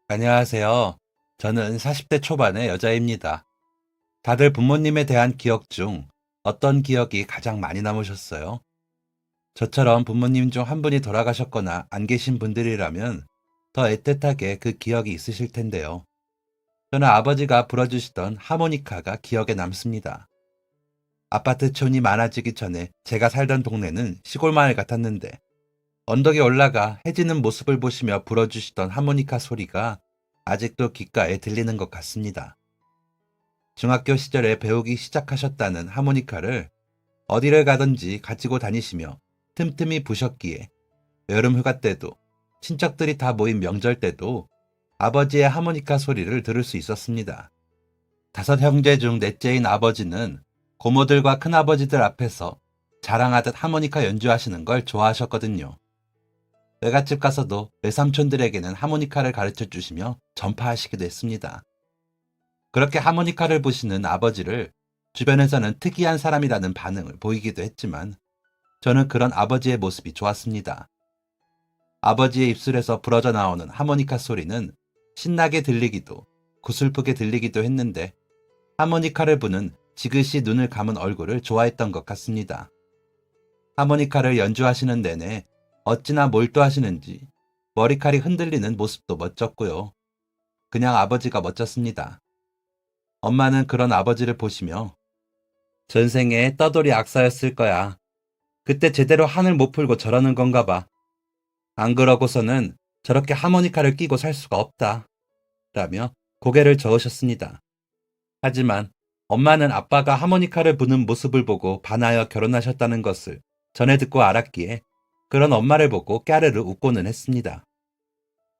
안녕하세요. 저는 40대 초반의 여자입니다. 다들 부모님에 대한 기억 중 어떤 기억이 가장 많이 남으셨어요? 저처럼 부모님 중 한 분이 돌아가셨거나 안 계신 분들이라면 더 애틋하게 그 기억이 있으실 텐데요. 저는 아버지가 불어주시던 하모니카가 기억에 남습니다. 아파트촌이 많아지기 전에 제가 살던 동네는 시골 마을 같았는데 언덕에 올라가 해지는 모습을 보시며 불어주시던 하모니카 소리가 아직도 귓가에 들리는 것 같습니다. 중학교 시절에 배우기 시작하셨다는 하모니카를 어디를 가든지 가지고 다니시며 틈틈이 부셨기에 여름 휴가 때도 친척들이 다 모인 명절 때도 아버지의 하모니카 소리를 들을 수 있었습니다. 다섯 형제 중 넷째인 아버지는 고모들과 큰아버지들 앞에서 자랑하듯 하모니카 연주하시는 걸 좋아하셨거든요. 외갓집 가서도 외삼촌들에게는 하모니카를 가르쳐 주시며 전파하시기도 했습니다. 그렇게 하모니카를 부시는 아버지를 주변에서는 특이한 사람이라는 반응을 보이기도 했지만 저는 그런 아버지의 모습이 좋았습니다. 아버지의 입술에서 불어져 나오는 하모니카 소리는 신나게 들리기도 구슬프게 들리기도 했는데 하모니카를 부는 지그시 눈을 감은 얼굴을 좋아했던 것 같습니다. 하모니카를 연주하시는 내내 어찌나 몰두하시는지 머리칼이 흔들리는 모습도 멋졌고요. 그냥 아버지가 멋졌습니다. 엄마는 그런 아버지를 보시며 전생에 떠돌이 악사였을 거야. 그때 제대로 한을 못 풀고 저러는 건가 봐. 안 그러고서는 저렇게 하모니카를 끼고 살 수가 없다. 라며 고개를 저으셨습니다. 하지만 엄마는 아빠가 하모니카를 부는 모습을 보고 반하여 결혼하셨다는 것을 전해 듣고 알았기에 그런 엄마를 보고 깨르르 웃고는 했습니다.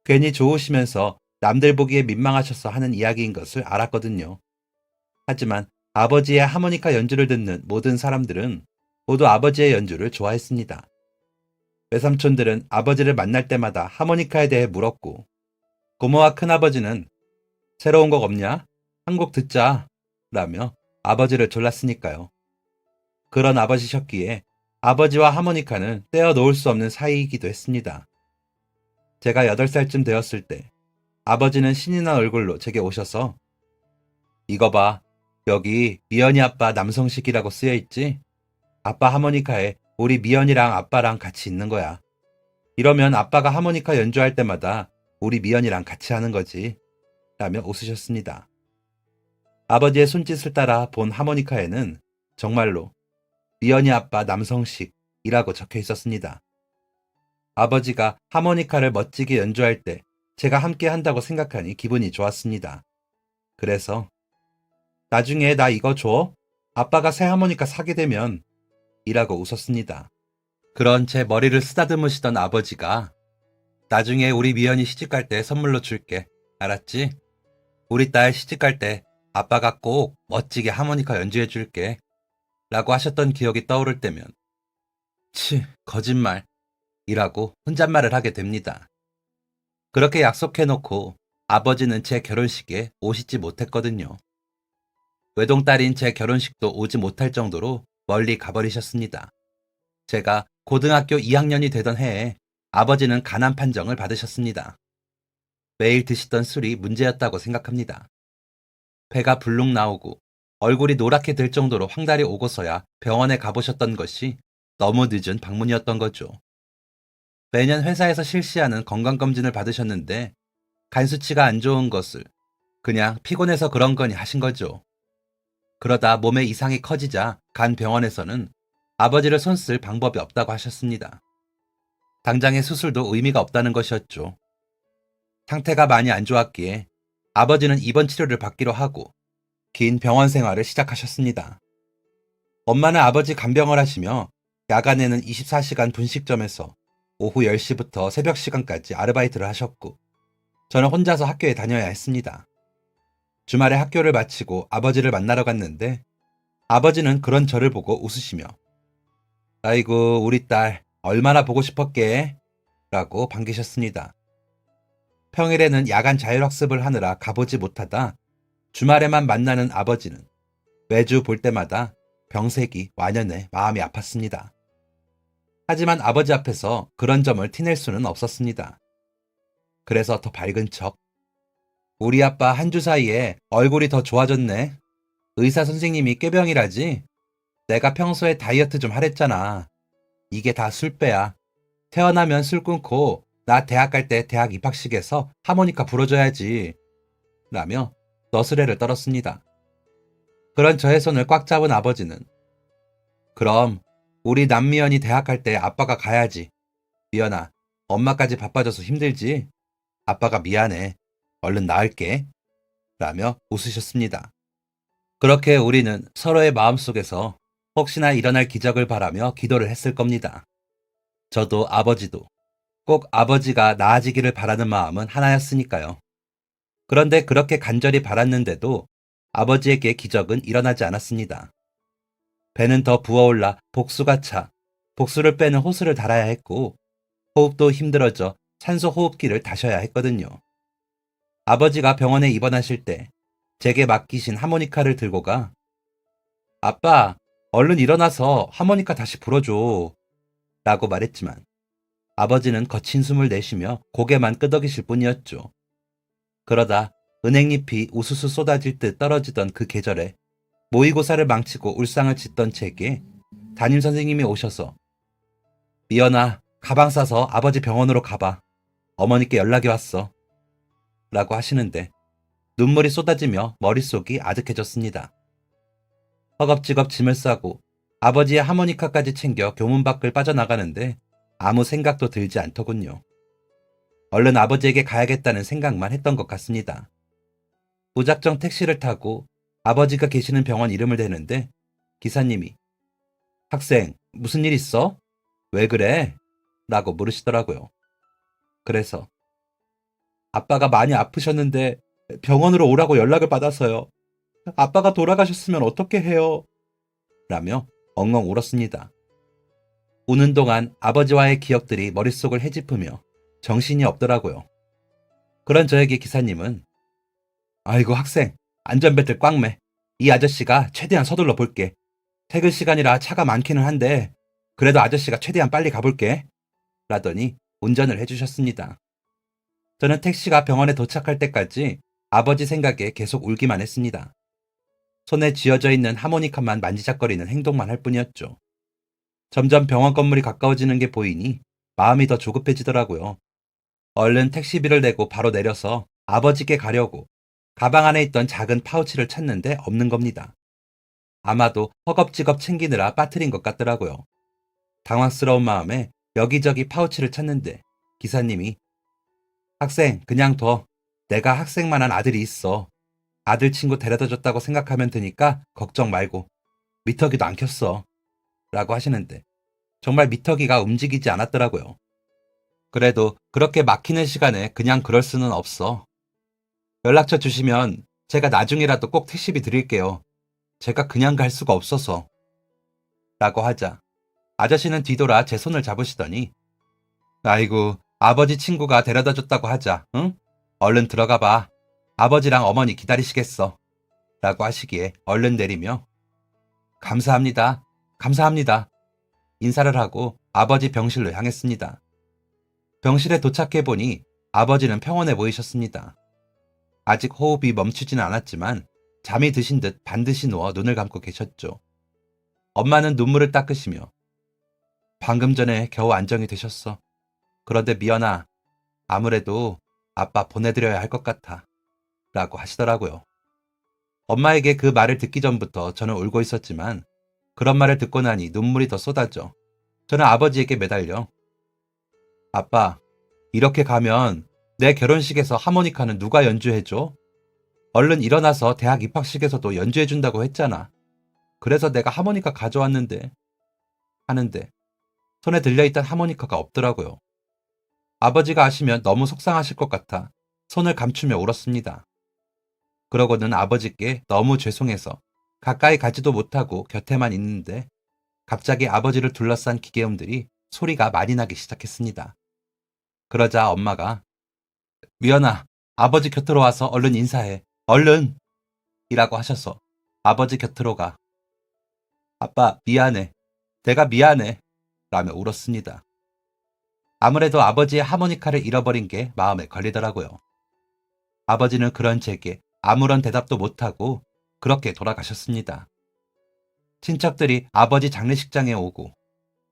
괜히 좋으시면서 남들 보기에 민망하셔서 하는 이야기인 것을 알았거든요. 하지만 아버지의 하모니카 연주를 듣는 모든 사람들은 모두 아버지의 연주를 좋아했습니다. 외삼촌들은 아버지를 만날 때마다 하모니카에 대해 물었고, 고모와 큰아버지는 새로운 곡 없냐? 한 곡 듣자. 라며 아버지를 졸랐으니까요. 그런 아버지셨기에 아버지와 하모니카는 떼어 놓을 수 없는 사이이기도 했습니다. 제가 8살쯤 되었을 때 아버지는 신이 난 얼굴로 제게 오셔서 이거 봐. 여기 미연이 아빠 남성식이라고 쓰여 있지? 아빠 하모니카에 우리 미연이랑 아빠랑 같이 있는 거야. 이러면 아빠가 하모니카 연주할 때마다 우리 미연이랑 같이 하는 거지. 라며 웃으셨습니다. 아버지의 손짓을 따라 본 하모니카에는 정말로 미연이 아빠 남성식이라고 적혀 있었습니다. 아버지가 하모니카를 멋지게 연주할 때 제가 함께 한다고 생각하니 기분이 좋았습니다. 그래서 나중에 나 이거 줘? 아빠가 새 하모니카 사게 되면 이라고 웃었습니다. 그런 제 머리를 쓰다듬으시던 아버지가 나중에 우리 미연이 시집갈 때 선물로 줄게. 알았지? 우리 딸 시집갈 때 아빠가 꼭 멋지게 하모니카 연주해 줄게. 라고 하셨던 기억이 떠오를 때면 거짓말 이라고 혼잣말을 하게 됩니다. 그렇게 약속해놓고 아버지는 제 결혼식에 오시지 못했거든요. 외동딸인 제 결혼식도 오지 못할 정도로 멀리 가버리셨습니다. 제가 고등학교 2학년이 되던 해에 아버지는 간암 판정을 받으셨습니다. 매일 드시던 술이 문제였다고 생각합니다. 배가 불룩 나오고 얼굴이 노랗게 될 정도로 황달이 오고서야 병원에 가보셨던 것이 너무 늦은 방문이었던 거죠. 매년 회사에서 실시하는 건강검진을 받으셨는데 간 수치가 안 좋은 것을 그냥 피곤해서 그런 거니 하신 거죠. 그러다 몸에 이상이 커지자 간 병원에서는 아버지를 손쓸 방법이 없다고 하셨습니다. 당장의 수술도 의미가 없다는 것이었죠. 상태가 많이 안 좋았기에 아버지는 입원 치료를 받기로 하고 긴 병원 생활을 시작하셨습니다. 엄마는 아버지 간병을 하시며 야간에는 24시간 분식점에서 오후 10시부터 새벽 시간까지 아르바이트를 하셨고 저는 혼자서 학교에 다녀야 했습니다. 주말에 학교를 마치고 아버지를 만나러 갔는데 아버지는 그런 저를 보고 웃으시며 아이고 우리 딸 얼마나 보고 싶었게? 라고 반기셨습니다. 평일에는 야간 자율학습을 하느라 가보지 못하다 주말에만 만나는 아버지는 매주 볼 때마다 병색이 완연해 마음이 아팠습니다. 하지만 아버지 앞에서 그런 점을 티낼 수는 없었습니다. 그래서 더 밝은 척, 우리 아빠 한 주 사이에 얼굴이 더 좋아졌네. 의사 선생님이 꾀병이라지? 내가 평소에 다이어트 좀 하랬잖아. 이게 다 술배야. 태어나면 술 끊고 나 대학 갈 때 대학 입학식에서 하모니카 불어줘야지. 라며 너스레를 떨었습니다. 그런 저의 손을 꽉 잡은 아버지는 그럼 우리 남미연이 대학 갈 때 아빠가 가야지. 미연아, 엄마까지 바빠져서 힘들지? 아빠가 미안해. 얼른 나을게. 라며 웃으셨습니다. 그렇게 우리는 서로의 마음속에서 혹시나 일어날 기적을 바라며 기도를 했을 겁니다. 저도 아버지도 꼭 아버지가 나아지기를 바라는 마음은 하나였으니까요. 그런데 그렇게 간절히 바랐는데도 아버지에게 기적은 일어나지 않았습니다. 배는 더 부어올라 복수가 차 복수를 빼는 호스를 달아야 했고 호흡도 힘들어져 산소 호흡기를 다셔야 했거든요. 아버지가 병원에 입원하실 때 제게 맡기신 하모니카를 들고 가 아빠, 얼른 일어나서 하모니카 다시 불어줘 라고 말했지만 아버지는 거친 숨을 내쉬며 고개만 끄덕이실 뿐이었죠. 그러다 은행잎이 우수수 쏟아질 듯 떨어지던 그 계절에 모의고사를 망치고 울상을 짓던 제게 담임선생님이 오셔서 미연아, 가방 싸서 아버지 병원으로 가봐. 어머니께 연락이 왔어. 라고 하시는데 눈물이 쏟아지며 머릿속이 아득해졌습니다. 허겁지겁 짐을 싸고 아버지의 하모니카까지 챙겨 교문 밖을 빠져나가는데 아무 생각도 들지 않더군요. 얼른 아버지에게 가야겠다는 생각만 했던 것 같습니다. 무작정 택시를 타고 아버지가 계시는 병원 이름을 대는데 기사님이 학생, 무슨 일 있어? 왜 그래? 라고 물으시더라고요. 그래서 아빠가 많이 아프셨는데 병원으로 오라고 연락을 받아서요. 아빠가 돌아가셨으면 어떻게 해요? 라며 엉엉 울었습니다. 우는 동안 아버지와의 기억들이 머릿속을 헤집으며 정신이 없더라고요. 그런 저에게 기사님은 아이고 학생, 안전벨트 꽉 매. 이 아저씨가 최대한 서둘러 볼게. 퇴근 시간이라 차가 많기는 한데 그래도 아저씨가 최대한 빨리 가볼게. 라더니 운전을 해주셨습니다. 저는 택시가 병원에 도착할 때까지 아버지 생각에 계속 울기만 했습니다. 손에 쥐어져 있는 하모니카만 만지작거리는 행동만 할 뿐이었죠. 점점 병원 건물이 가까워지는 게 보이니 마음이 더 조급해지더라고요. 얼른 택시비를 내고 바로 내려서 아버지께 가려고 가방 안에 있던 작은 파우치를 찾는데 없는 겁니다. 아마도 허겁지겁 챙기느라 빠뜨린 것 같더라고요. 당황스러운 마음에 여기저기 파우치를 찾는데 기사님이 학생 그냥 둬. 내가 학생만한 아들이 있어. 아들 친구 데려다 줬다고 생각하면 되니까 걱정 말고. 미터기도 안 켰어. 라고 하시는데 정말 미터기가 움직이지 않았더라고요. 그래도 그렇게 막히는 시간에 그냥 그럴 수는 없어. 연락처 주시면 제가 나중에라도 꼭 택시비 드릴게요. 제가 그냥 갈 수가 없어서. 라고 하자 아저씨는 뒤돌아 제 손을 잡으시더니 아이고 아버지 친구가 데려다 줬다고 하자. 응? 얼른 들어가 봐. 아버지랑 어머니 기다리시겠어. 라고 하시기에 얼른 내리며 감사합니다. 감사합니다. 인사를 하고 아버지 병실로 향했습니다. 병실에 도착해보니 아버지는 평온해 보이셨습니다. 아직 호흡이 멈추지는 않았지만 잠이 드신 듯 반드시 누워 눈을 감고 계셨죠. 엄마는 눈물을 닦으시며 방금 전에 겨우 안정이 되셨어. 그런데 미연아, 아무래도 아빠 보내드려야 할 것 같아. 라고 하시더라고요. 엄마에게 그 말을 듣기 전부터 저는 울고 있었지만 그런 말을 듣고 나니 눈물이 더 쏟아져 저는 아버지에게 매달려 아빠, 이렇게 가면 내 결혼식에서 하모니카는 누가 연주해줘? 얼른 일어나서 대학 입학식에서도 연주해준다고 했잖아. 그래서 내가 하모니카 가져왔는데 하는데 손에 들려있던 하모니카가 없더라고요. 아버지가 아시면 너무 속상하실 것 같아 손을 감추며 울었습니다. 그러고는 아버지께 너무 죄송해서 가까이 가지도 못하고 곁에만 있는데 갑자기 아버지를 둘러싼 기계음들이 소리가 많이 나기 시작했습니다. 그러자 엄마가 미연아, 아버지 곁으로 와서 얼른 인사해. 얼른! 이라고 하셔서 아버지 곁으로 가. 아빠, 미안해. 내가 미안해. 라며 울었습니다. 아무래도 아버지의 하모니카를 잃어버린 게 마음에 걸리더라고요. 아버지는 그런 제게 아무런 대답도 못하고 그렇게 돌아가셨습니다. 친척들이 아버지 장례식장에 오고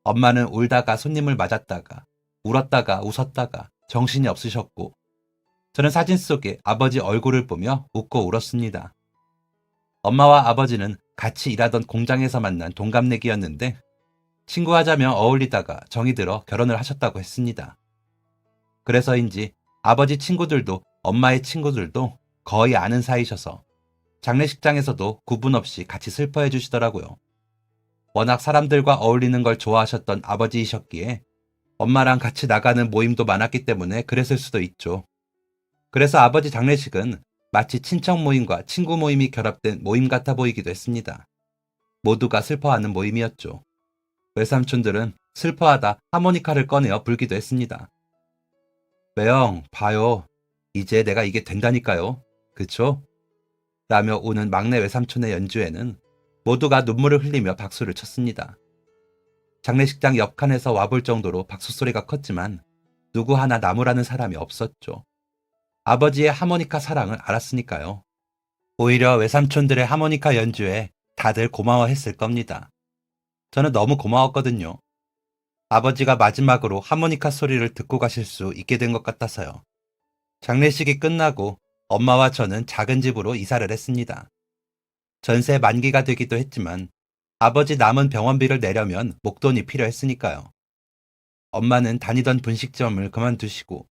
엄마는 울다가 손님을 맞았다가 울었다가 웃었다가 정신이 없으셨고 저는 사진 속에 아버지 얼굴을 보며 웃고 울었습니다. 엄마와 아버지는 같이 일하던 공장에서 만난 동갑내기였는데 친구하자며 어울리다가 정이 들어 결혼을 하셨다고 했습니다. 그래서인지 아버지 친구들도 엄마의 친구들도 거의 아는 사이셔서 장례식장에서도 구분 없이 같이 슬퍼해 주시더라고요. 워낙 사람들과 어울리는 걸 좋아하셨던 아버지이셨기에 엄마랑 같이 나가는 모임도 많았기 때문에 그랬을 수도 있죠. 그래서 아버지 장례식은 마치 친척 모임과 친구 모임이 결합된 모임 같아 보이기도 했습니다. 모두가 슬퍼하는 모임이었죠. 외삼촌들은 슬퍼하다 하모니카를 꺼내어 불기도 했습니다. 매형, 봐요. 이제 내가 이게 된다니까요. 그쵸? 라며 우는 막내 외삼촌의 연주에는 모두가 눈물을 흘리며 박수를 쳤습니다. 장례식장 옆칸에서 와볼 정도로 박수 소리가 컸지만 누구 하나 나무라는 사람이 없었죠. 아버지의 하모니카 사랑을 알았으니까요. 오히려 외삼촌들의 하모니카 연주에 다들 고마워했을 겁니다. 저는 너무 고마웠거든요. 아버지가 마지막으로 하모니카 소리를 듣고 가실 수 있게 된 것 같아서요. 장례식이 끝나고 엄마와 저는 작은 집으로 이사를 했습니다. 전세 만기가 되기도 했지만 아버지 남은 병원비를 내려면 목돈이 필요했으니까요. 엄마는 다니던 분식점을 그만두시고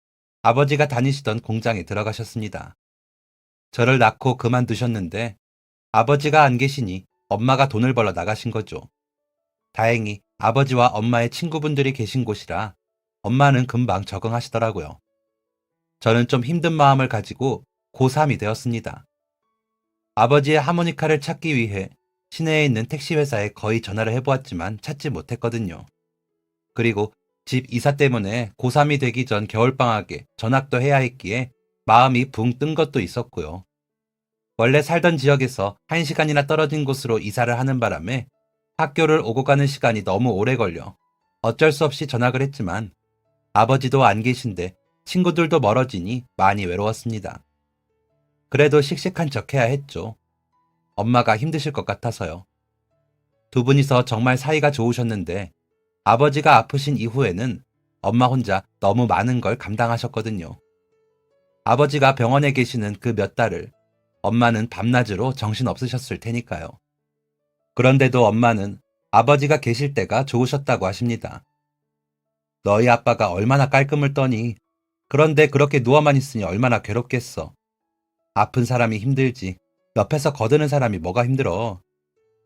아버지가 다니시던 공장에 들어가셨습니다. 저를 낳고 그만두셨는데 아버지가 안 계시니 엄마가 돈을 벌러 나가신 거죠. 다행히 아버지와 엄마의 친구분들이 계신 곳이라 엄마는 금방 적응하시더라고요. 저는 좀 힘든 마음을 가지고 고3이 되었습니다. 아버지의 하모니카를 찾기 위해 시내에 있는 택시 회사에 거의 전화를 해보았지만 찾지 못했거든요. 그리고 집 이사 때문에 고3이 되기 전 겨울방학에 전학도 해야 했기에 마음이 붕 뜬 것도 있었고요. 원래 살던 지역에서 1시간이나 떨어진 곳으로 이사를 하는 바람에 학교를 오고 가는 시간이 너무 오래 걸려 어쩔 수 없이 전학을 했지만 아버지도 안 계신데 친구들도 멀어지니 많이 외로웠습니다. 그래도 씩씩한 척 해야 했죠. 엄마가 힘드실 것 같아서요. 두 분이서 정말 사이가 좋으셨는데 아버지가 아프신 이후에는 엄마 혼자 너무 많은 걸 감당하셨거든요. 아버지가 병원에 계시는 그 몇 달을 엄마는 밤낮으로 정신 없으셨을 테니까요. 그런데도 엄마는 아버지가 계실 때가 좋으셨다고 하십니다. 너희 아빠가 얼마나 깔끔을 떠니. 그런데 그렇게 누워만 있으니 얼마나 괴롭겠어. 아픈 사람이 힘들지. 옆에서 거드는 사람이 뭐가 힘들어.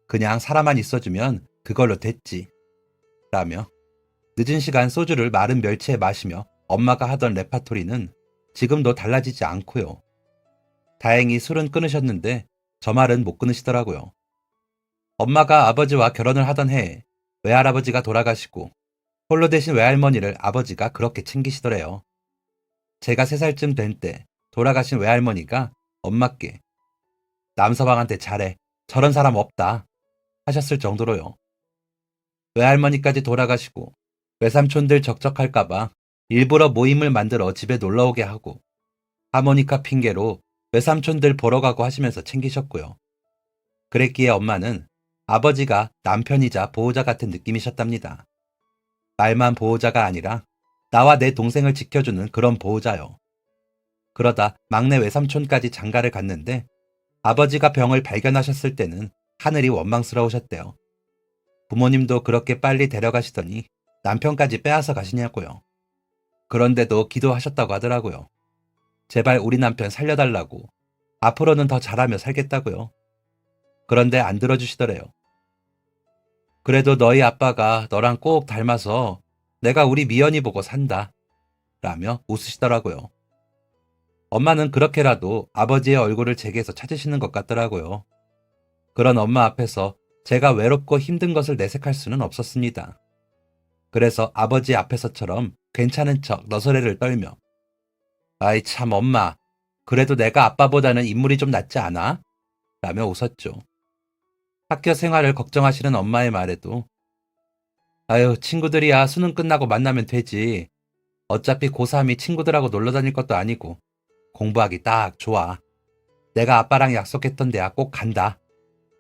그냥 살아만 있어주면 그걸로 됐지. 라며 늦은 시간 소주를 마른 멸치에 마시며 엄마가 하던 레파토리는 지금도 달라지지 않고요. 다행히 술은 끊으셨는데 저 말은 못 끊으시더라고요. 엄마가 아버지와 결혼을 하던 해에 외할아버지가 돌아가시고 홀로 되신 외할머니를 아버지가 그렇게 챙기시더래요. 제가 3살쯤 된 때 돌아가신 외할머니가 엄마께 남서방한테 잘해. 저런 사람 없다. 하셨을 정도로요. 외할머니까지 돌아가시고 외삼촌들 적적할까봐 일부러 모임을 만들어 집에 놀러오게 하고 하모니카 핑계로 외삼촌들 보러 가고 하시면서 챙기셨고요. 그랬기에 엄마는 아버지가 남편이자 보호자 같은 느낌이셨답니다. 말만 보호자가 아니라 나와 내 동생을 지켜주는 그런 보호자요. 그러다 막내 외삼촌까지 장가를 갔는데 아버지가 병을 발견하셨을 때는 하늘이 원망스러우셨대요. 부모님도 그렇게 빨리 데려가시더니 남편까지 빼앗아 가시냐고요. 그런데도 기도하셨다고 하더라고요. 제발 우리 남편 살려달라고. 앞으로는 더 잘하며 살겠다고요. 그런데 안 들어주시더래요. 그래도 너희 아빠가 너랑 꼭 닮아서 내가 우리 미연이 보고 산다. 라며 웃으시더라고요. 엄마는 그렇게라도 아버지의 얼굴을 제게서 찾으시는 것 같더라고요. 그런 엄마 앞에서 제가 외롭고 힘든 것을 내색할 수는 없었습니다. 그래서 아버지 앞에서처럼 괜찮은 척 너스레를 떨며 아이 참 엄마, 그래도 내가 아빠보다는 인물이 좀 낫지 않아? 라며 웃었죠. 학교 생활을 걱정하시는 엄마의 말에도 아유 친구들이야 수능 끝나고 만나면 되지. 어차피 고3이 친구들하고 놀러 다닐 것도 아니고 공부하기 딱 좋아. 내가 아빠랑 약속했던 대학 꼭 간다.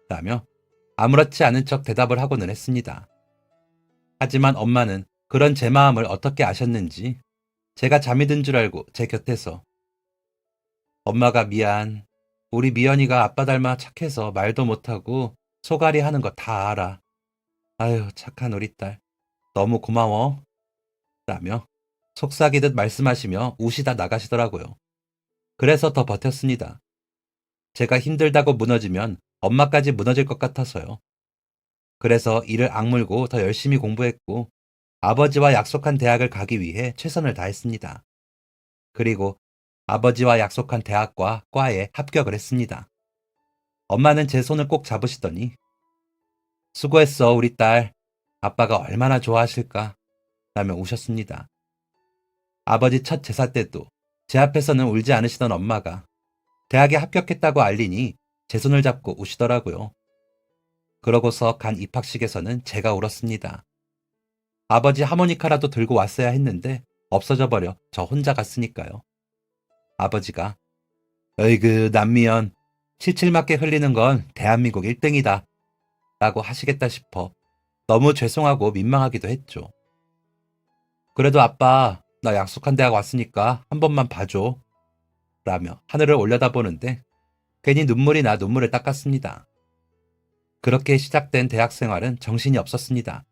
라며 아무렇지 않은 척 대답을 하고는 했습니다. 하지만 엄마는 그런 제 마음을 어떻게 아셨는지 제가 잠이 든 줄 알고 제 곁에서 엄마가 미안. 우리 미연이가 아빠 닮아 착해서 말도 못하고 소갈이 하는 거 다 알아. 아유, 착한 우리 딸. 너무 고마워. 라며 속삭이듯 말씀하시며 우시다 나가시더라고요. 그래서 더 버텼습니다. 제가 힘들다고 무너지면 엄마까지 무너질 것 같아서요. 그래서 이를 악물고 더 열심히 공부했고 아버지와 약속한 대학을 가기 위해 최선을 다했습니다. 그리고 아버지와 약속한 대학과 과에 합격을 했습니다. 엄마는 제 손을 꼭 잡으시더니 수고했어 우리 딸. 아빠가 얼마나 좋아하실까? 라며 우셨습니다. 아버지 첫 제사 때도 제 앞에서는 울지 않으시던 엄마가 대학에 합격했다고 알리니 제 손을 잡고 우시더라고요. 그러고서 간 입학식에서는 제가 울었습니다. 아버지 하모니카라도 들고 왔어야 했는데 없어져 버려 저 혼자 갔으니까요. 아버지가 어이그 남미연 칠칠맞게 흘리는 건 대한민국 1등이다 라고 하시겠다 싶어 너무 죄송하고 민망하기도 했죠. 그래도 아빠 나 약속한 대학 왔으니까 한 번만 봐줘 라며 하늘을 올려다보는데 괜히 눈물이 나 눈물을 닦았습니다. 그렇게 시작된 대학 생활은 정신이 없었습니다.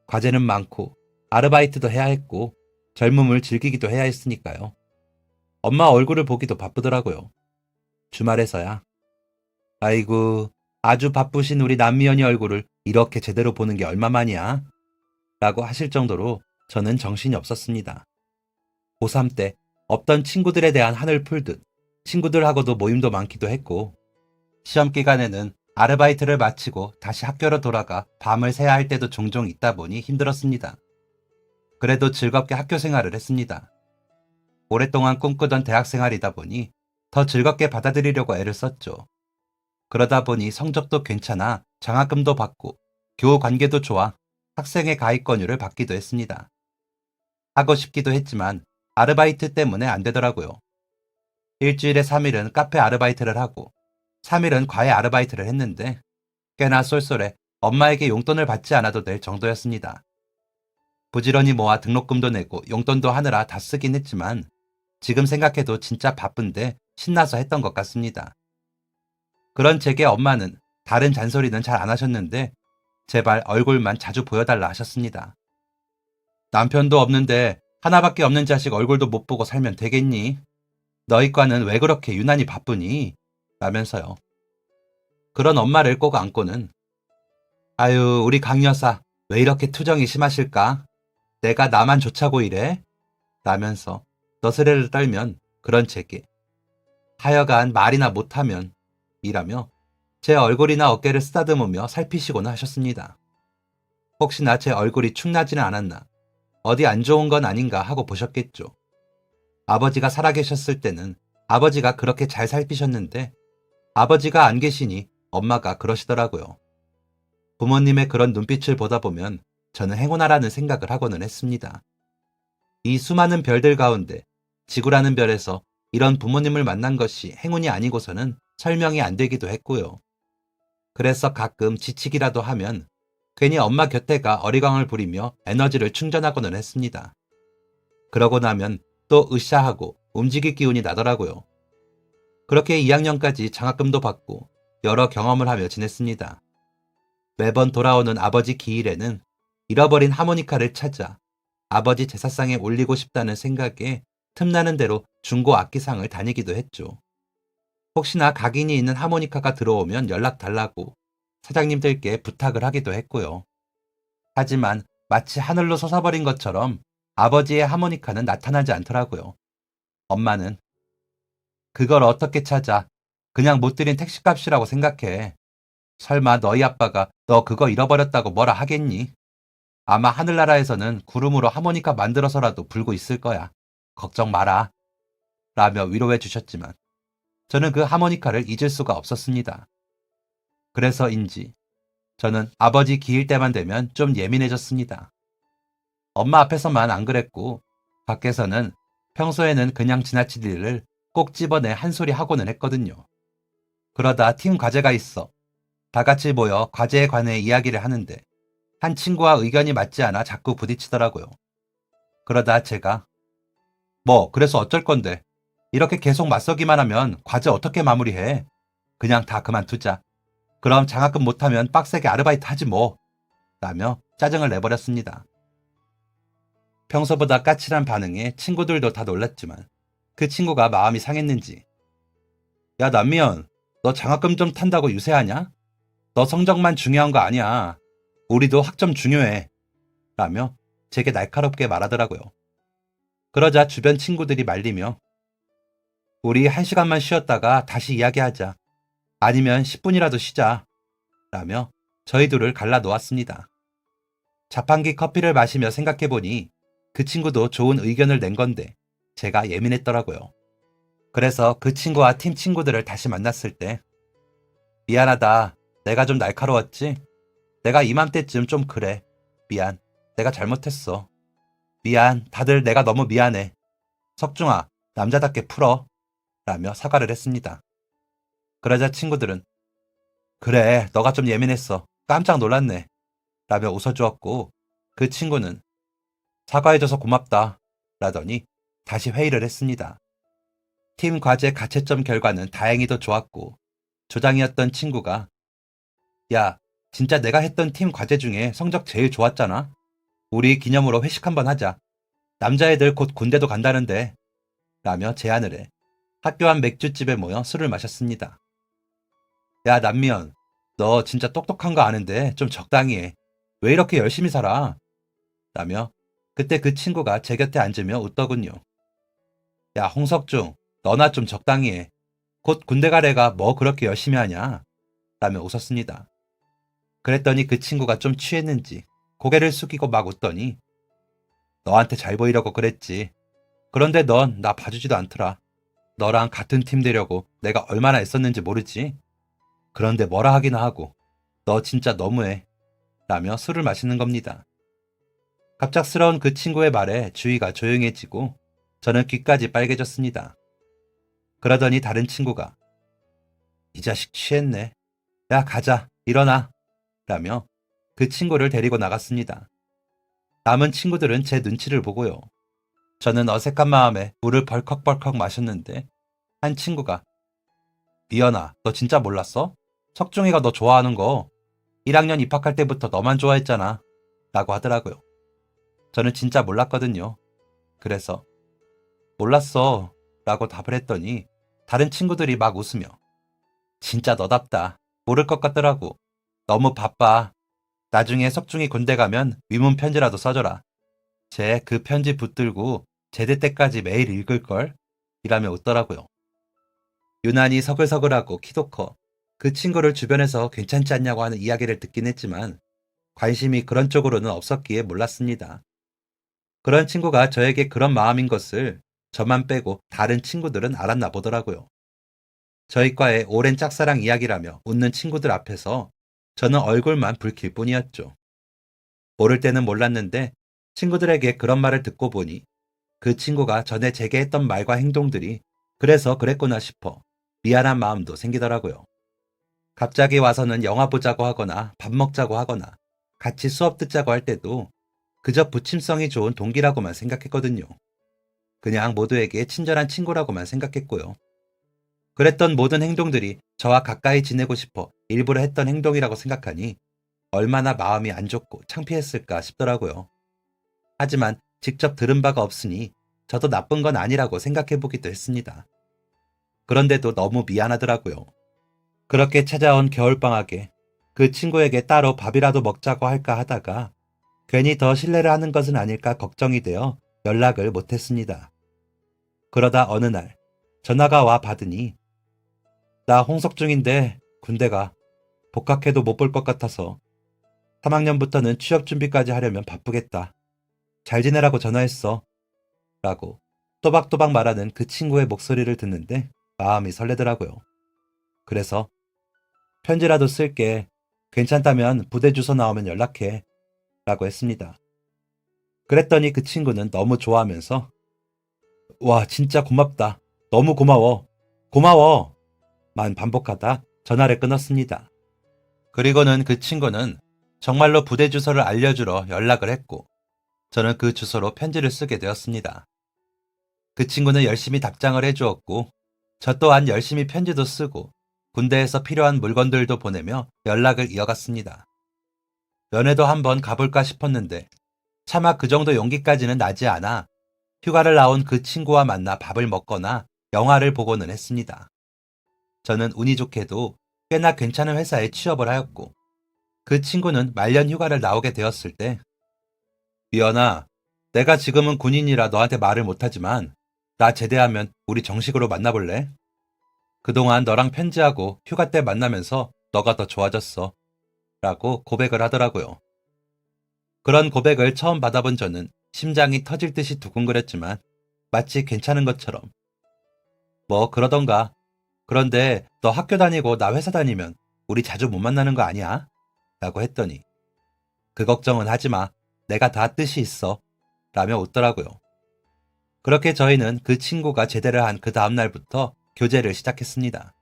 과제는 많고 아르바이트도 해야 했고 젊음을 즐기기도 해야 했으니까요. 엄마 얼굴을 보기도 바쁘더라고요. 주말에서야 아이고 아주 바쁘신 우리 남미연이 얼굴을 이렇게 제대로 보는 게 얼마만이야? 라고 하실 정도로 저는 정신이 없었습니다. 고3 때 없던 친구들에 대한 한을 풀듯 친구들하고도 모임도 많기도 했고 시험 기간에는 아르바이트를 마치고 다시 학교로 돌아가 밤을 새야 할 때도 종종 있다 보니 힘들었습니다. 그래도 즐겁게 학교 생활을 했습니다. 오랫동안 꿈꾸던 대학 생활이다 보니 더 즐겁게 받아들이려고 애를 썼죠. 그러다 보니 성적도 괜찮아 장학금도 받고 교우 관계도 좋아 학생회 가입권유를 받기도 했습니다. 하고 싶기도 했지만 아르바이트 때문에 안 되더라고요. 일주일에 3일은 카페 아르바이트를 하고 3일은 과외 아르바이트를 했는데 꽤나 쏠쏠해 엄마에게 용돈을 받지 않아도 될 정도였습니다. 부지런히 모아 등록금도 내고 용돈도 하느라 다 쓰긴 했지만 지금 생각해도 진짜 바쁜데 신나서 했던 것 같습니다. 그런 제게 엄마는 다른 잔소리는 잘 안 하셨는데 제발 얼굴만 자주 보여달라 하셨습니다. 남편도 없는데 하나밖에 없는 자식 얼굴도 못 보고 살면 되겠니? 너희 과는 왜 그렇게 유난히 바쁘니? 라면서요. 그런 엄마를 꼭 안고는 아유 우리 강 여사 왜 이렇게 투정이 심하실까? 내가 나만 좋자고 이래? 라면서 너스레를 떨면 그런 제게 하여간 말이나 못하면 이라며 제 얼굴이나 어깨를 쓰다듬으며 살피시고는 하셨습니다. 혹시나 제 얼굴이 축나지는 않았나 어디 안 좋은 건 아닌가 하고 보셨겠죠. 아버지가 살아계셨을 때는 아버지가 그렇게 잘 살피셨는데 아버지가 안 계시니 엄마가 그러시더라고요. 부모님의 그런 눈빛을 보다 보면 저는 행운아라는 생각을 하고는 했습니다. 이 수많은 별들 가운데 지구라는 별에서 이런 부모님을 만난 것이 행운이 아니고서는 설명이 안 되기도 했고요. 그래서 가끔 지치기라도 하면 괜히 엄마 곁에가 어리광을 부리며 에너지를 충전하고는 했습니다. 그러고 나면 또 으쌰하고 움직일 기운이 나더라고요. 그렇게 2학년까지 장학금도 받고 여러 경험을 하며 지냈습니다. 매번 돌아오는 아버지 기일에는 잃어버린 하모니카를 찾아 아버지 제사상에 올리고 싶다는 생각에 틈나는 대로 중고 악기상을 다니기도 했죠. 혹시나 각인이 있는 하모니카가 들어오면 연락 달라고 사장님들께 부탁을 하기도 했고요. 하지만 마치 하늘로 솟아버린 것처럼 아버지의 하모니카는 나타나지 않더라고요. 엄마는 그걸 어떻게 찾아? 그냥 못 들인 택시값이라고 생각해. 설마 너희 아빠가 너 그거 잃어버렸다고 뭐라 하겠니? 아마 하늘나라에서는 구름으로 하모니카 만들어서라도 불고 있을 거야. 걱정 마라. 라며 위로해 주셨지만 저는 그 하모니카를 잊을 수가 없었습니다. 그래서인지 저는 아버지 기일 때만 되면 좀 예민해졌습니다. 엄마 앞에서만 안 그랬고 밖에서는 평소에는 그냥 지나칠 일을 꼭 집어내 한 소리 하고는 했거든요. 그러다 팀 과제가 있어. 다 같이 모여 과제에 관해 이야기를 하는데 한 친구와 의견이 맞지 않아 자꾸 부딪히더라고요. 그러다 제가 뭐 그래서 어쩔 건데 이렇게 계속 맞서기만 하면 과제 어떻게 마무리해? 그냥 다 그만두자. 그럼 장학금 못하면 빡세게 아르바이트 하지 뭐. 라며 짜증을 내버렸습니다. 평소보다 까칠한 반응에 친구들도 다 놀랐지만 그 친구가 마음이 상했는지 야 남미연 너 장학금 좀 탄다고 유세하냐? 너 성적만 중요한 거 아니야. 우리도 학점 중요해. 라며 제게 날카롭게 말하더라고요. 그러자 주변 친구들이 말리며 우리 1시간만 쉬었다가 다시 이야기하자. 아니면 10분이라도 쉬자. 라며 저희 둘을 갈라 놓았습니다. 자판기 커피를 마시며 생각해보니 그 친구도 좋은 의견을 낸 건데 제가 예민했더라고요. 그래서 그 친구와 팀 친구들을 다시 만났을 때 미안하다. 내가 좀 날카로웠지? 내가 이맘때쯤 좀 그래. 미안. 내가 잘못했어. 미안. 다들 내가 너무 미안해. 석중아, 남자답게 풀어. 라며 사과를 했습니다. 그러자 친구들은 그래, 너가 좀 예민했어. 깜짝 놀랐네. 라며 웃어주었고 그 친구는 사과해줘서 고맙다. 라더니 다시 회의를 했습니다. 팀 과제 가채점 결과는 다행히도 좋았고 조장이었던 친구가 야, 진짜 내가 했던 팀 과제 중에 성적 제일 좋았잖아. 우리 기념으로 회식 한번 하자. 남자애들 곧 군대도 간다는데. 라며 제안을 해 학교 안 맥주집에 모여 술을 마셨습니다. 야, 남미연. 너 진짜 똑똑한 거 아는데 좀 적당히 해. 왜 이렇게 열심히 살아? 라며 그때 그 친구가 제 곁에 앉으며 웃더군요. 야, 홍석중. 너나 좀 적당히 해. 곧 군대 갈 애가 뭐 그렇게 열심히 하냐? 라며 웃었습니다. 그랬더니 그 친구가 좀 취했는지 고개를 숙이고 막 웃더니 너한테 잘 보이려고 그랬지. 그런데 넌 나 봐주지도 않더라. 너랑 같은 팀 되려고 내가 얼마나 애썼는지 모르지? 그런데 뭐라 하기나 하고 너 진짜 너무해. 라며 술을 마시는 겁니다. 갑작스러운 그 친구의 말에 주위가 조용해지고 저는 귀까지 빨개졌습니다. 그러더니 다른 친구가 이 자식 취했네. 야 가자. 일어나. 라며 그 친구를 데리고 나갔습니다. 남은 친구들은 제 눈치를 보고요. 저는 어색한 마음에 물을 벌컥벌컥 마셨는데 한 친구가 미연아, 너 진짜 몰랐어? 석중이가 너 좋아하는 거 1학년 입학할 때부터 너만 좋아했잖아. 라고 하더라고요. 저는 진짜 몰랐거든요. 그래서 몰랐어. 라고 답을 했더니 다른 친구들이 막 웃으며 진짜 너답다. 모를 것 같더라고. 너무 바빠. 나중에 석중이 군대 가면 위문 편지라도 써줘라. 쟤 그 편지 붙들고 제대 때까지 매일 읽을걸? 이라며 웃더라고요. 유난히 서글서글하고 키도 커. 그 친구를 주변에서 괜찮지 않냐고 하는 이야기를 듣긴 했지만 관심이 그런 쪽으로는 없었기에 몰랐습니다. 그런 친구가 저에게 그런 마음인 것을 저만 빼고 다른 친구들은 알았나 보더라고요. 저희 과의 오랜 짝사랑 이야기라며 웃는 친구들 앞에서 저는 얼굴만 붉힐 뿐이었죠. 모를 때는 몰랐는데 친구들에게 그런 말을 듣고 보니 그 친구가 전에 제게 했던 말과 행동들이 그래서 그랬구나 싶어 미안한 마음도 생기더라고요. 갑자기 와서는 영화 보자고 하거나 밥 먹자고 하거나 같이 수업 듣자고 할 때도 그저 부침성이 좋은 동기라고만 생각했거든요. 그냥 모두에게 친절한 친구라고만 생각했고요. 그랬던 모든 행동들이 저와 가까이 지내고 싶어 일부러 했던 행동이라고 생각하니 얼마나 마음이 안 좋고 창피했을까 싶더라고요. 하지만 직접 들은 바가 없으니 저도 나쁜 건 아니라고 생각해보기도 했습니다. 그런데도 너무 미안하더라고요. 그렇게 찾아온 겨울방학에 그 친구에게 따로 밥이라도 먹자고 할까 하다가 괜히 더 신뢰를 하는 것은 아닐까 걱정이 되어 연락을 못했습니다. 그러다 어느 날 전화가 와 받으니 나 홍석중인데 군대가 복학해도 못 볼 것 같아서 3학년부터는 취업 준비까지 하려면 바쁘겠다. 잘 지내라고 전화했어. 라고 또박또박 말하는 그 친구의 목소리를 듣는데 마음이 설레더라고요. 그래서 편지라도 쓸게. 괜찮다면 부대 주소 나오면 연락해. 라고 했습니다. 그랬더니 그 친구는 너무 좋아하면서 와 진짜 고맙다. 너무 고마워. 고마워. 만 반복하다 전화를 끊었습니다. 그리고는 그 친구는 정말로 부대 주소를 알려주러 연락을 했고, 저는 그 주소로 편지를 쓰게 되었습니다. 그 친구는 열심히 답장을 해주었고, 저 또한 열심히 편지도 쓰고, 군대에서 필요한 물건들도 보내며 연락을 이어갔습니다. 면회도 한번 가볼까 싶었는데, 차마 그 정도 용기까지는 나지 않아 휴가를 나온 그 친구와 만나 밥을 먹거나 영화를 보고는 했습니다. 저는 운이 좋게도 꽤나 괜찮은 회사에 취업을 하였고, 그 친구는 말년 휴가를 나오게 되었을 때, 미연아, 내가 지금은 군인이라 너한테 말을 못하지만 나 제대하면 우리 정식으로 만나볼래? 그동안 너랑 편지하고 휴가 때 만나면서 너가 더 좋아졌어. 라고 고백을 하더라고요. 그런 고백을 처음 받아본 저는 심장이 터질 듯이 두근거렸지만 마치 괜찮은 것처럼, 뭐 그러던가. 그런데 너 학교 다니고 나 회사 다니면 우리 자주 못 만나는 거 아니야? 라고 했더니, 그 걱정은 하지 마. 내가 다 뜻이 있어. 라며 웃더라고요. 그렇게 저희는 그 친구가 제대를 한 그 다음날부터 교제를 시작했습니다.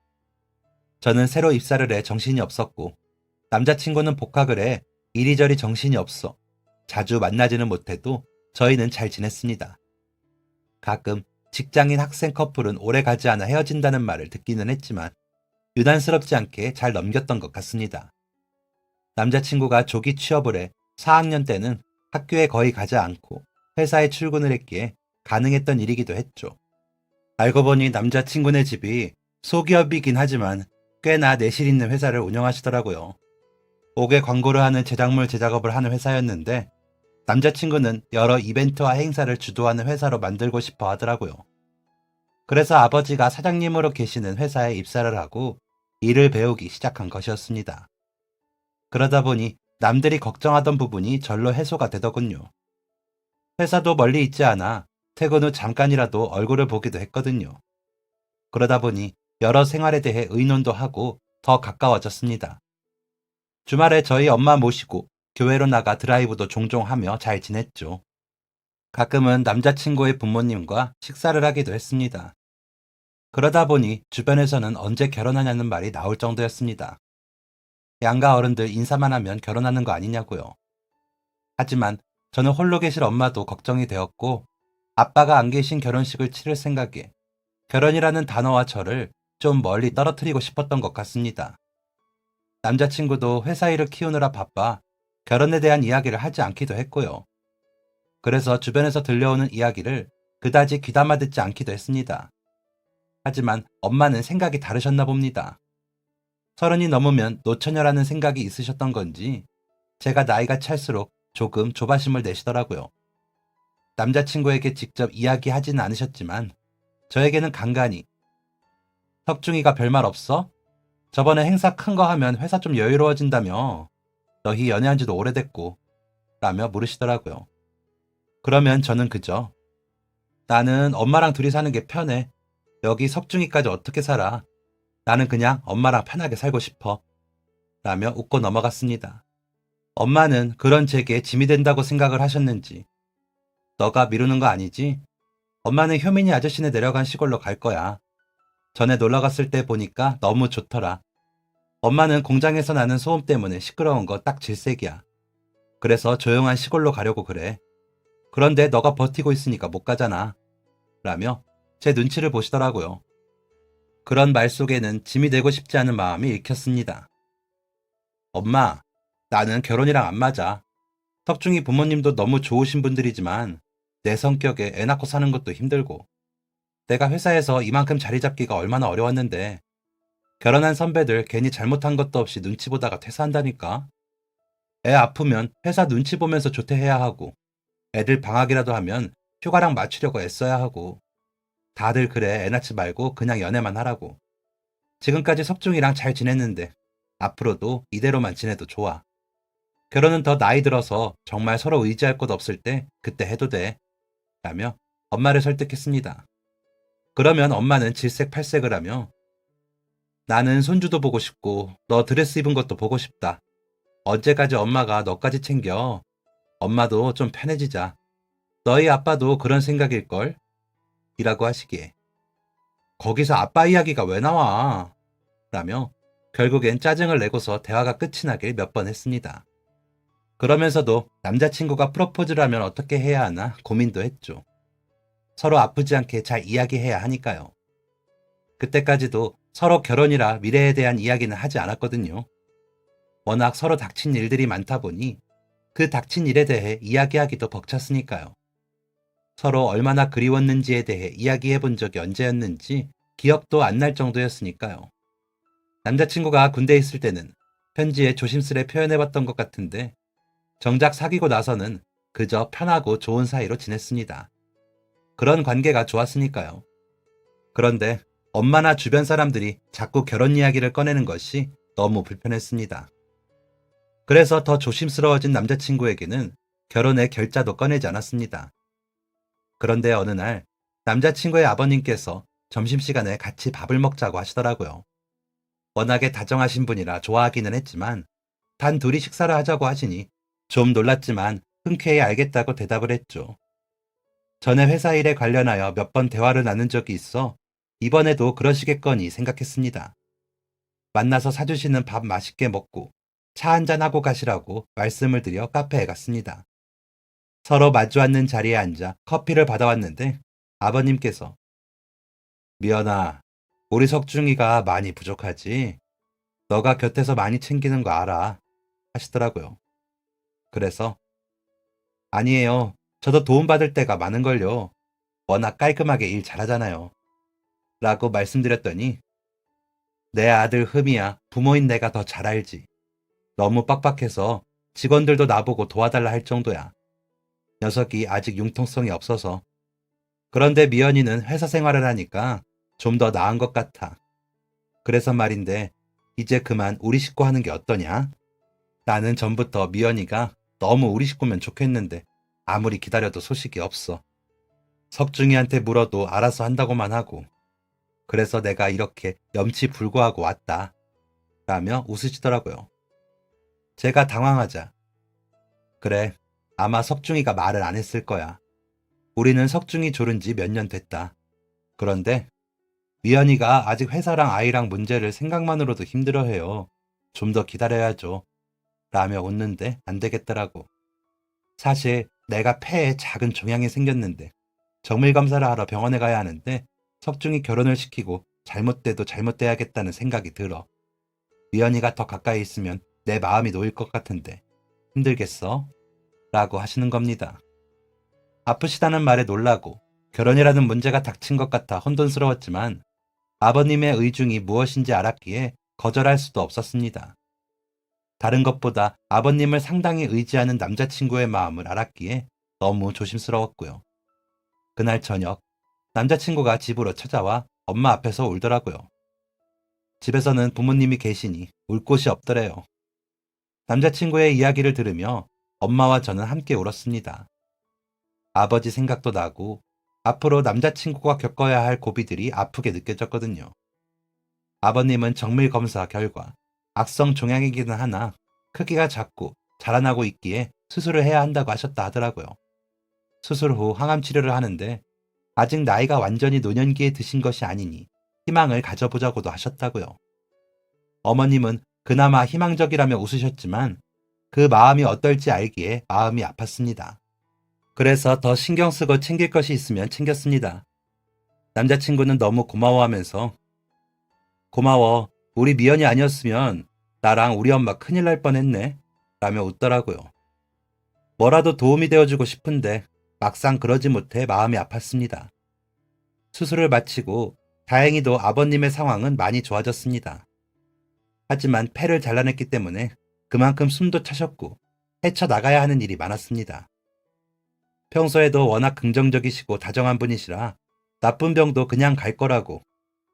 저는 새로 입사를 해 정신이 없었고, 남자친구는 복학을 해 이리저리 정신이 없어 자주 만나지는 못해도 저희는 잘 지냈습니다. 가끔 직장인 학생 커플은 오래 가지 않아 헤어진다는 말을 듣기는 했지만 유난스럽지 않게 잘 넘겼던 것 같습니다. 남자친구가 조기 취업을 해 4학년 때는 학교에 거의 가지 않고 회사에 출근을 했기에 가능했던 일이기도 했죠. 알고 보니 남자친구네 집이 소기업이긴 하지만 꽤나 내실 있는 회사를 운영하시더라고요. 옥외 광고를 하는 제작물 제작업을 하는 회사였는데, 남자친구는 여러 이벤트와 행사를 주도하는 회사로 만들고 싶어 하더라고요. 그래서 아버지가 사장님으로 계시는 회사에 입사를 하고 일을 배우기 시작한 것이었습니다. 그러다 보니 남들이 걱정하던 부분이 절로 해소가 되더군요. 회사도 멀리 있지 않아 퇴근 후 잠깐이라도 얼굴을 보기도 했거든요. 그러다 보니 여러 생활에 대해 의논도 하고 더 가까워졌습니다. 주말에 저희 엄마 모시고 교회로 나가 드라이브도 종종 하며 잘 지냈죠. 가끔은 남자친구의 부모님과 식사를 하기도 했습니다. 그러다 보니 주변에서는 언제 결혼하냐는 말이 나올 정도였습니다. 양가 어른들 인사만 하면 결혼하는 거 아니냐고요. 하지만 저는 홀로 계실 엄마도 걱정이 되었고, 아빠가 안 계신 결혼식을 치를 생각에 결혼이라는 단어와 저를 좀 멀리 떨어뜨리고 싶었던 것 같습니다. 남자친구도 회사 일을 키우느라 바빠 결혼에 대한 이야기를 하지 않기도 했고요. 그래서 주변에서 들려오는 이야기를 그다지 귀담아 듣지 않기도 했습니다. 하지만 엄마는 생각이 다르셨나 봅니다. 30이 넘으면 노처녀라는 생각이 있으셨던 건지 제가 나이가 찰수록 조금 조바심을 내시더라고요. 남자친구에게 직접 이야기하지는 않으셨지만 저에게는 간간히, 석중이가 별말 없어? 저번에 행사 큰 거 하면 회사 좀 여유로워진다며. 너희 연애한 지도 오래됐고 라며 물으시더라고요. 그러면 저는 그저, 나는 엄마랑 둘이 사는 게 편해. 여기 석중이까지 어떻게 살아? 나는 그냥 엄마랑 편하게 살고 싶어. 라며 웃고 넘어갔습니다. 엄마는 그런 제게 짐이 된다고 생각을 하셨는지, 너가 미루는 거 아니지? 엄마는 효민이 아저씨네 내려간 시골로 갈 거야. 전에 놀러 갔을 때 보니까 너무 좋더라. 엄마는 공장에서 나는 소음 때문에 시끄러운 거 딱 질색이야. 그래서 조용한 시골로 가려고 그래. 그런데 너가 버티고 있으니까 못 가잖아. 라며 제 눈치를 보시더라고요. 그런 말 속에는 짐이 되고 싶지 않은 마음이 읽혔습니다. 엄마, 나는 결혼이랑 안 맞아. 석중이 부모님도 너무 좋으신 분들이지만 내 성격에 애 낳고 사는 것도 힘들고, 내가 회사에서 이만큼 자리 잡기가 얼마나 어려웠는데 결혼한 선배들 괜히 잘못한 것도 없이 눈치 보다가 퇴사한다니까. 애 아프면 회사 눈치 보면서 조퇴해야 하고, 애들 방학이라도 하면 휴가랑 맞추려고 애써야 하고, 다들 그래 애 낳지 말고 그냥 연애만 하라고. 지금까지 석중이랑 잘 지냈는데 앞으로도 이대로만 지내도 좋아. 결혼은 더 나이 들어서 정말 서로 의지할 곳 없을 때 그때 해도 돼. 라며 엄마를 설득했습니다. 그러면 엄마는 질색팔색을 하며, 나는 손주도 보고 싶고 너 드레스 입은 것도 보고 싶다. 언제까지 엄마가 너까지 챙겨? 엄마도 좀 편해지자. 너희 아빠도 그런 생각일걸? 이라고 하시기에 거기서 아빠 이야기가 왜 나와? 라며 결국엔 짜증을 내고서 대화가 끝이 나길 몇 번 했습니다. 그러면서도 남자친구가 프로포즈를 하면 어떻게 해야 하나 고민도 했죠. 서로 아프지 않게 잘 이야기해야 하니까요. 그때까지도 서로 결혼이라 미래에 대한 이야기는 하지 않았거든요. 워낙 서로 닥친 일들이 많다 보니 그 닥친 일에 대해 이야기하기도 벅찼으니까요. 서로 얼마나 그리웠는지에 대해 이야기해 본 적이 언제였는지 기억도 안 날 정도였으니까요. 남자친구가 군대에 있을 때는 편지에 조심스레 표현해봤던 것 같은데 정작 사귀고 나서는 그저 편하고 좋은 사이로 지냈습니다. 그런 관계가 좋았으니까요. 그런데 엄마나 주변 사람들이 자꾸 결혼 이야기를 꺼내는 것이 너무 불편했습니다. 그래서 더 조심스러워진 남자친구에게는 결혼의 결자도 꺼내지 않았습니다. 그런데 어느 날 남자친구의 아버님께서 점심시간에 같이 밥을 먹자고 하시더라고요. 워낙에 다정하신 분이라 좋아하기는 했지만 단 둘이 식사를 하자고 하시니 좀 놀랐지만 흔쾌히 알겠다고 대답을 했죠. 전에 회사 일에 관련하여 몇 번 대화를 나눈 적이 있어 이번에도 그러시겠거니 생각했습니다. 만나서 사주시는 밥 맛있게 먹고 차 한잔하고 가시라고 말씀을 드려 카페에 갔습니다. 서로 마주 앉는 자리에 앉아 커피를 받아왔는데 아버님께서 미연아, 우리 석중이가 많이 부족하지? 너가 곁에서 많이 챙기는 거 알아 하시더라고요. 그래서 아니에요. 저도 도움받을 때가 많은걸요. 워낙 깔끔하게 일 잘하잖아요. 라고 말씀드렸더니 내 아들 흠이야 부모인 내가 더 잘 알지. 너무 빡빡해서 직원들도 나보고 도와달라 할 정도야. 녀석이 아직 융통성이 없어서. 그런데 미연이는 회사 생활을 하니까 좀 더 나은 것 같아. 그래서 말인데 이제 그만 우리 식구 하는 게 어떠냐? 나는 전부터 미연이가 너무 우리 식구면 좋겠는데 아무리 기다려도 소식이 없어. 석중이한테 물어도 알아서 한다고만 하고. 그래서 내가 이렇게 염치불구하고 왔다. 라며 웃으시더라고요. 제가 당황하자. 그래, 아마 석중이가 말을 안 했을 거야. 우리는 석중이 졸은 지 몇 년 됐다. 그런데 미연이가 아직 회사랑 아이랑 문제를 생각만으로도 힘들어해요. 좀 더 기다려야죠. 라며 웃는데 안 되겠더라고. 사실 내가 폐에 작은 종양이 생겼는데 정밀 검사를 하러 병원에 가야 하는데 석중이 결혼을 시키고 잘못돼도 잘못돼야겠다는 생각이 들어. 미연이가 더 가까이 있으면 내 마음이 놓일 것 같은데 힘들겠어? 라고 하시는 겁니다. 아프시다는 말에 놀라고 결혼이라는 문제가 닥친 것 같아 혼돈스러웠지만 아버님의 의중이 무엇인지 알았기에 거절할 수도 없었습니다. 다른 것보다 아버님을 상당히 의지하는 남자친구의 마음을 알았기에 너무 조심스러웠고요. 그날 저녁 남자친구가 집으로 찾아와 엄마 앞에서 울더라고요. 집에서는 부모님이 계시니 울 곳이 없더래요. 남자친구의 이야기를 들으며 엄마와 저는 함께 울었습니다. 아버지 생각도 나고 앞으로 남자친구가 겪어야 할 고비들이 아프게 느껴졌거든요. 아버님은 정밀 검사 결과 악성 종양이기는 하나 크기가 작고 자라나고 있기에 수술을 해야 한다고 하셨다 하더라고요. 수술 후 항암 치료를 하는데 아직 나이가 완전히 노년기에 드신 것이 아니니 희망을 가져보자고도 하셨다고요. 어머님은 그나마 희망적이라며 웃으셨지만 그 마음이 어떨지 알기에 마음이 아팠습니다. 그래서 더 신경 쓰고 챙길 것이 있으면 챙겼습니다. 남자친구는 너무 고마워하면서 고마워. 우리 미연이 아니었으면 나랑 우리 엄마 큰일 날 뻔했네. 라며 웃더라고요. 뭐라도 도움이 되어주고 싶은데 막상 그러지 못해 마음이 아팠습니다. 수술을 마치고 다행히도 아버님의 상황은 많이 좋아졌습니다. 하지만 폐를 잘라냈기 때문에 그만큼 숨도 차셨고 헤쳐나가야 하는 일이 많았습니다. 평소에도 워낙 긍정적이시고 다정한 분이시라 나쁜 병도 그냥 갈 거라고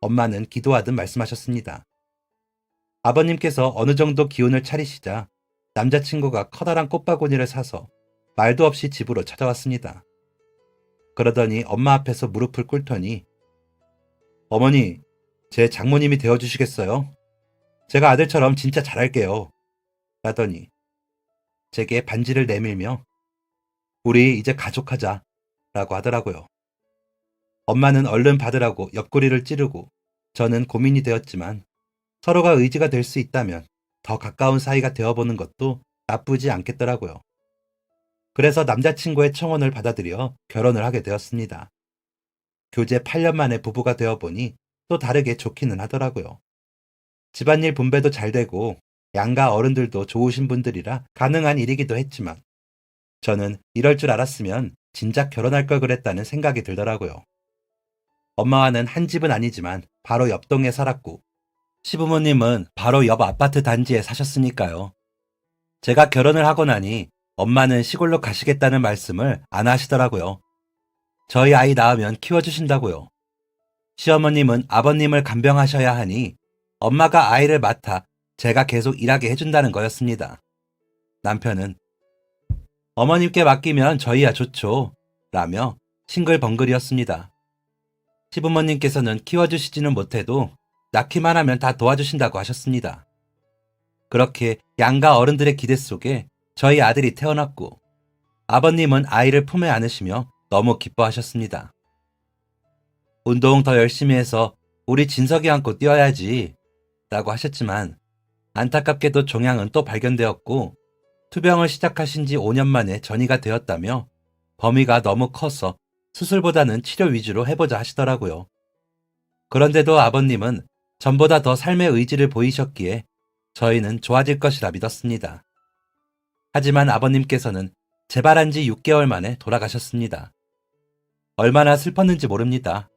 엄마는 기도하듯 말씀하셨습니다. 아버님께서 어느 정도 기운을 차리시자 남자친구가 커다란 꽃바구니를 사서 말도 없이 집으로 찾아왔습니다. 그러더니 엄마 앞에서 무릎을 꿇더니 어머니, 제 장모님이 되어주시겠어요? 제가 아들처럼 진짜 잘할게요. 라더니 제게 반지를 내밀며 우리 이제 가족하자 라고 하더라고요. 엄마는 얼른 받으라고 옆구리를 찌르고 저는 고민이 되었지만 서로가 의지가 될 수 있다면 더 가까운 사이가 되어보는 것도 나쁘지 않겠더라고요. 그래서 남자친구의 청혼을 받아들여 결혼을 하게 되었습니다. 교제 8년 만에 부부가 되어보니 또 다르게 좋기는 하더라고요. 집안일 분배도 잘 되고 양가 어른들도 좋으신 분들이라 가능한 일이기도 했지만 저는 이럴 줄 알았으면 진작 결혼할 걸 그랬다는 생각이 들더라고요. 엄마와는 한 집은 아니지만 바로 옆 동에 살았고 시부모님은 바로 옆 아파트 단지에 사셨으니까요. 제가 결혼을 하고 나니 엄마는 시골로 가시겠다는 말씀을 안 하시더라고요. 저희 아이 낳으면 키워주신다고요. 시어머님은 아버님을 간병하셔야 하니 엄마가 아이를 맡아 제가 계속 일하게 해준다는 거였습니다. 남편은 어머님께 맡기면 저희야 좋죠 라며 싱글벙글이었습니다. 시부모님께서는 키워주시지는 못해도 낳기만 하면 다 도와주신다고 하셨습니다. 그렇게 양가 어른들의 기대 속에 저희 아들이 태어났고 아버님은 아이를 품에 안으시며 너무 기뻐하셨습니다. 운동 더 열심히 해서 우리 진석이 안고 뛰어야지 라고 하셨지만 안타깝게도 종양은 또 발견되었고 투병을 시작하신 지 5년 만에 전이가 되었다며 범위가 너무 커서 수술보다는 치료 위주로 해보자 하시더라고요. 그런데도 아버님은 전보다 더 삶의 의지를 보이셨기에 저희는 좋아질 것이라 믿었습니다. 하지만 아버님께서는 재발한 지 6개월 만에 돌아가셨습니다. 얼마나 슬펐는지 모릅니다.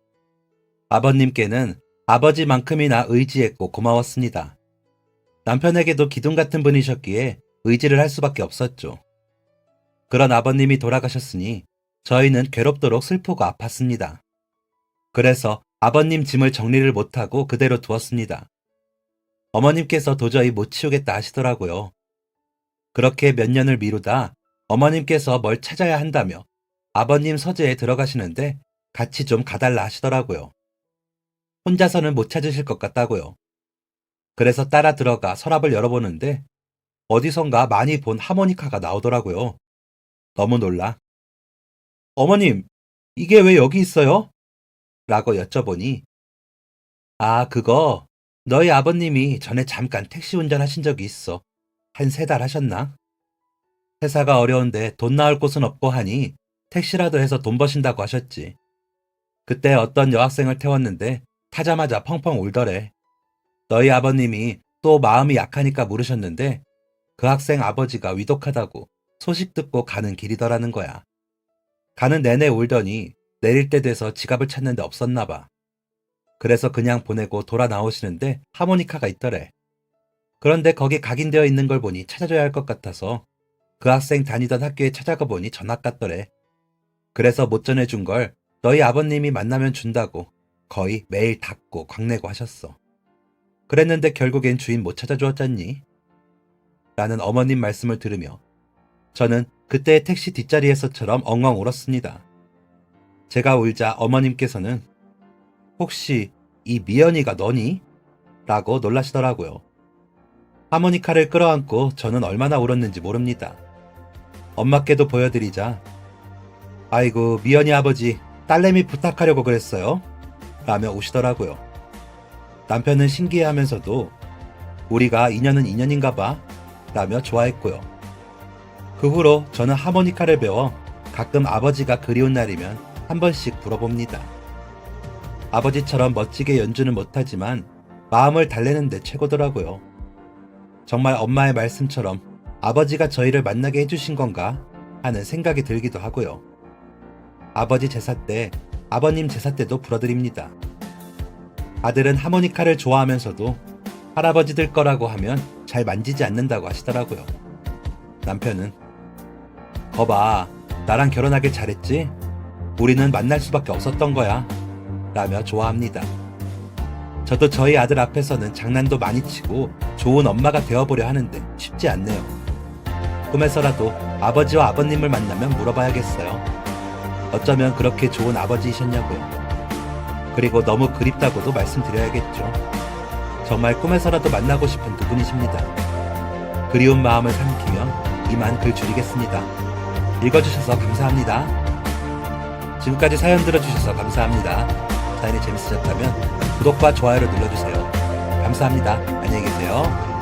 아버님께는 아버지만큼이나 의지했고 고마웠습니다. 남편에게도 기둥 같은 분이셨기에 의지를 할 수밖에 없었죠. 그런 아버님이 돌아가셨으니 저희는 괴롭도록 슬프고 아팠습니다. 그래서 아버님 짐을 정리를 못하고 그대로 두었습니다. 어머님께서 도저히 못 치우겠다 하시더라고요. 그렇게 몇 년을 미루다 어머님께서 뭘 찾아야 한다며 아버님 서재에 들어가시는데 같이 좀 가달라 하시더라고요. 혼자서는 못 찾으실 것 같다고요. 그래서 따라 들어가 서랍을 열어보는데 어디선가 많이 본 하모니카가 나오더라고요. 너무 놀라 어머님, 이게 왜 여기 있어요? 라고 여쭤보니 아, 그거 너희 아버님이 전에 잠깐 택시 운전하신 적이 있어. 한 3달 하셨나? 회사가 어려운데 돈 나올 곳은 없고 하니 택시라도 해서 돈 버신다고 하셨지. 그때 어떤 여학생을 태웠는데 타자마자 펑펑 울더래. 너희 아버님이 또 마음이 약하니까 물으셨는데 그 학생 아버지가 위독하다고 소식 듣고 가는 길이더라는 거야. 가는 내내 울더니 내릴 때 돼서 지갑을 찾는데 없었나 봐. 그래서 그냥 보내고 돌아 나오시는데 하모니카가 있더래. 그런데 거기 각인되어 있는 걸 보니 찾아줘야 할 것 같아서 그 학생 다니던 학교에 찾아가 보니 전학 갔더래. 그래서 못 전해준 걸 너희 아버님이 만나면 준다고 거의 매일 닫고 광내고 하셨어. 그랬는데 결국엔 주인 못 찾아주었잖니? 라는 어머님 말씀을 들으며 저는 그때의 택시 뒷자리에서처럼 엉엉 울었습니다. 제가 울자 어머님께서는 혹시 이 미연이가 너니? 라고 놀라시더라고요. 하모니카를 끌어안고 저는 얼마나 울었는지 모릅니다. 엄마께도 보여드리자 아이고 미연이 아버지 딸내미 부탁하려고 그랬어요? 라며 우시더라고요. 남편은 신기해하면서도 우리가 인연은 인연인가 봐 라며 좋아했고요. 그 후로 저는 하모니카를 배워 가끔 아버지가 그리운 날이면 한 번씩 불어봅니다. 아버지처럼 멋지게 연주는 못하지만 마음을 달래는데 최고더라고요. 정말 엄마의 말씀처럼 아버지가 저희를 만나게 해주신 건가 하는 생각이 들기도 하고요. 아버지 제사 때, 아버님 제사 때도 불어드립니다. 아들은 하모니카를 좋아하면서도 할아버지들 거라고 하면 잘 만지지 않는다고 하시더라고요. 남편은 거봐, 나랑 결혼하길 잘했지? 우리는 만날 수밖에 없었던 거야 라며 좋아합니다. 저도 저희 아들 앞에서는 장난도 많이 치고 좋은 엄마가 되어보려 하는데 쉽지 않네요. 꿈에서라도 아버지와 아버님을 만나면 물어봐야겠어요. 어쩌면 그렇게 좋은 아버지이셨냐고요. 그리고 너무 그립다고도 말씀드려야겠죠. 정말 꿈에서라도 만나고 싶은 두 분이십니다. 그리운 마음을 삼키며 이만 글 줄이겠습니다. 읽어주셔서 감사합니다. 지금까지 사연 들어주셔서 감사합니다. 사연이 재밌으셨다면 구독과 좋아요를 눌러주세요. 감사합니다. 안녕히 계세요.